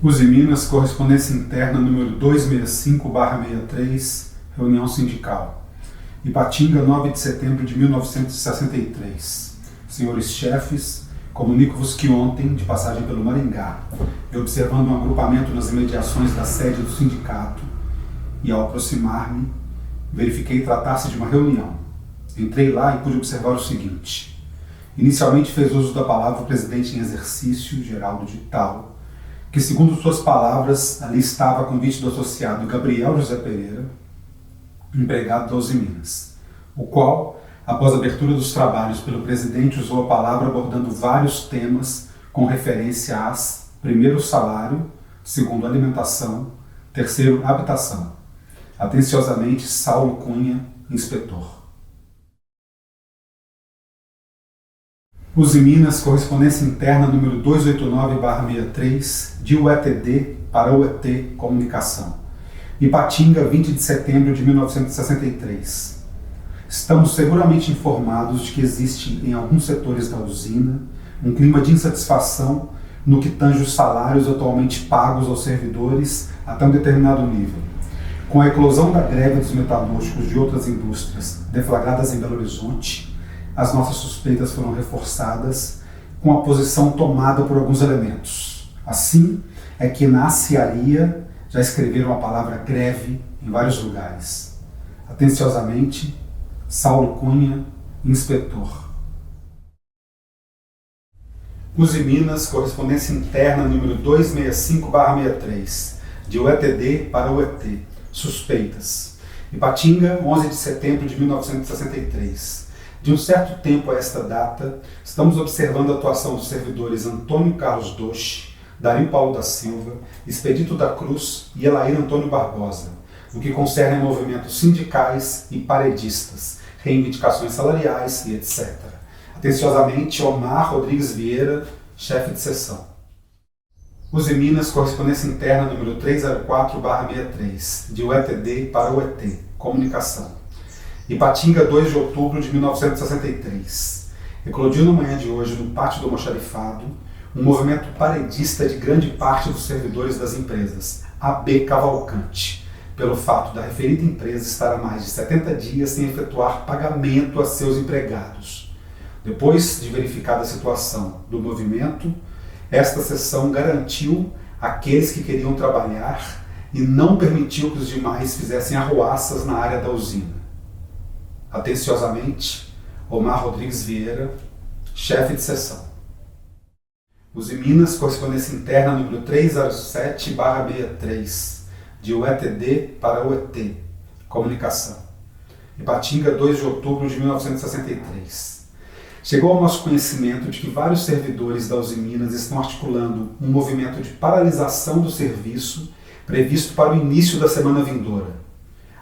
Usiminas, correspondência interna número 265/63, reunião sindical. Ipatinga, 9 de setembro de 1963. Senhores chefes, comunico-vos que ontem, de passagem pelo Maringá, e observando um agrupamento nas imediações da sede do sindicato, e ao aproximar-me, verifiquei tratar-se de uma reunião. Entrei lá e pude observar o seguinte. Inicialmente fez uso da palavra o presidente em exercício, Geraldo de Tal, que, segundo suas palavras, ali estava a convite do associado Gabriel José Pereira, empregado da Usiminas, o qual, após a abertura dos trabalhos pelo presidente, usou a palavra abordando vários temas com referência às: primeiro, salário; segundo, alimentação; terceiro, habitação. Atenciosamente, Saulo Cunha, inspetor. Usiminas, correspondência interna número 289/63, de UETD para UET Comunicação. Ipatinga, 20 de setembro de 1963. Estamos seguramente informados de que existe em alguns setores da usina um clima de insatisfação no que tange os salários atualmente pagos aos servidores até um determinado nível. Com a eclosão da greve dos metalúrgicos de outras indústrias deflagradas em Belo Horizonte, as nossas suspeitas foram reforçadas com a posição tomada por alguns elementos. Assim é que na aciaria já escreveram a palavra greve em vários lugares. Atenciosamente, Saulo Cunha, inspetor. Usiminas, correspondência interna número 265/63, de UETD para UET, suspeitas. Ipatinga, 11 de setembro de 1963. De um certo tempo a esta data, estamos observando a atuação dos servidores Antônio Carlos Doche, Dario Paulo da Silva, Expedito da Cruz e Elair Antônio Barbosa, no que concerne a movimentos sindicais e paredistas, reivindicações salariais e etc. Atenciosamente, Omar Rodrigues Vieira, chefe de seção. Usiminas, correspondência interna número 304/63, de UETD para UET, Comunicação. Ipatinga, 2 de outubro de 1963. Eclodiu na manhã de hoje, no pátio do almoxarifado, um movimento paredista de grande parte dos servidores das empresas, AB Cavalcante, pelo fato da referida empresa estar há mais de 70 dias sem efetuar pagamento a seus empregados. Depois de verificada a situação do movimento, esta seção garantiu àqueles que queriam trabalhar e não permitiu que os demais fizessem arruaças na área da usina. Atenciosamente, Omar Rodrigues Vieira, chefe de seção. Usiminas, correspondência interna número 307/63, de UETD para UET, Comunicação. Ipatinga, 2 de outubro de 1963. Chegou ao nosso conhecimento de que vários servidores da Usiminas estão articulando um movimento de paralisação do serviço previsto para o início da semana vindoura.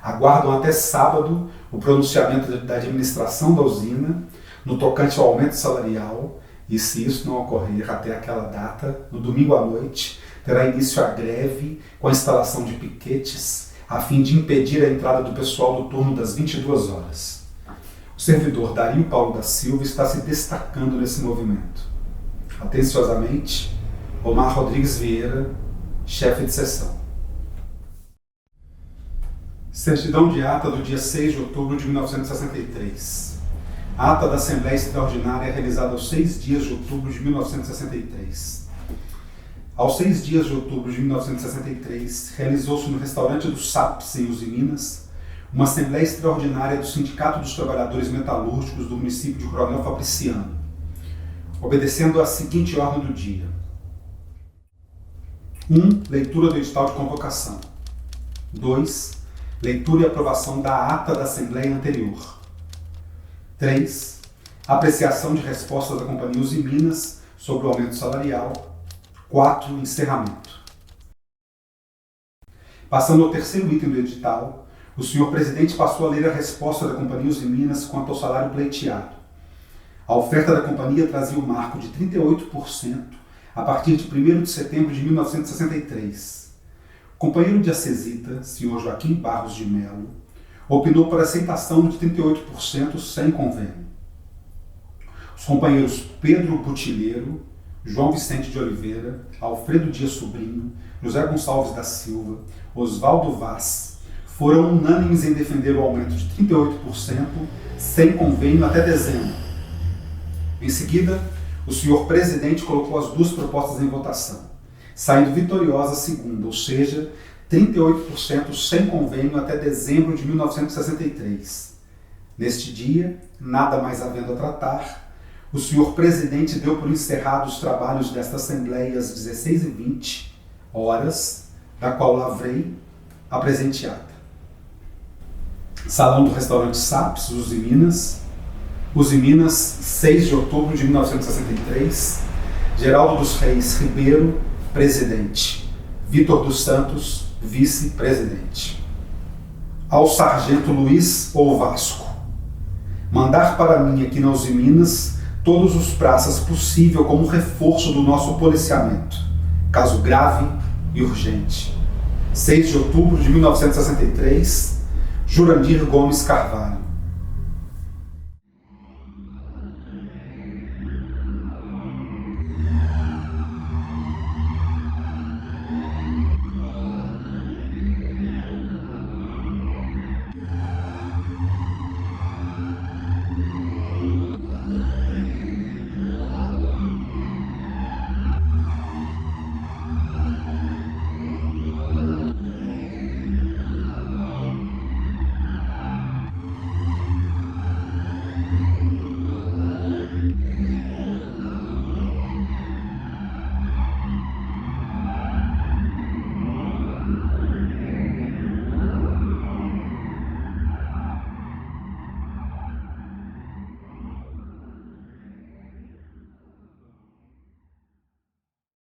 Aguardam até sábado o pronunciamento da administração da usina no tocante ao aumento salarial e, se isso não ocorrer até aquela data, no domingo à noite, terá início a greve com a instalação de piquetes a fim de impedir a entrada do pessoal do turno das 22 horas. O servidor Dario Paulo da Silva está se destacando nesse movimento. Atenciosamente, Omar Rodrigues Vieira, chefe de seção. Certidão de ata do dia 6 de outubro de 1963. Ata da Assembleia Extraordinária realizada aos 6 dias de outubro de 1963. Aos 6 dias de outubro de 1963, realizou-se no restaurante do SAPS, em Usiminas, uma Assembleia Extraordinária do Sindicato dos Trabalhadores Metalúrgicos do município de Coronel Fabriciano, obedecendo à seguinte ordem do dia. 1. Leitura do edital de convocação. 2. Leitura e aprovação da ata da Assembleia anterior. 3. Apreciação de respostas da Companhia Usiminas sobre o aumento salarial. 4. Encerramento. Passando ao terceiro item do edital, o senhor presidente passou a ler a resposta da Companhia Usiminas quanto ao salário pleiteado. A oferta da companhia trazia o marco de 38% a partir de 1º de setembro de 1963. O companheiro de Acesita, senhor Joaquim Barros de Melo, opinou por aceitação de 38% sem convênio. Os companheiros Pedro Butilheiro, João Vicente de Oliveira, Alfredo Dias Sobrinho, José Gonçalves da Silva, Oswaldo Vaz, foram unânimes em defender o aumento de 38% sem convênio até dezembro. Em seguida, o senhor presidente colocou as duas propostas em votação, saindo vitoriosa a segunda, ou seja, 38% sem convênio até dezembro de 1963. Neste dia, nada mais havendo a tratar, o senhor presidente deu por encerrados os trabalhos desta Assembleia às 16h20, da qual lavrei a presente ata. Salão do restaurante Saps, Uzi Minas, 6 de outubro de 1963, Geraldo dos Reis Ribeiro, presidente, Vitor dos Santos, vice-presidente. Ao sargento Luiz ou Vasco, mandar para mim aqui na Uzi Minas todos os praças possível como reforço do nosso policiamento, caso grave e urgente. 6 de outubro de 1963, Jurandir Gomes Carvalho.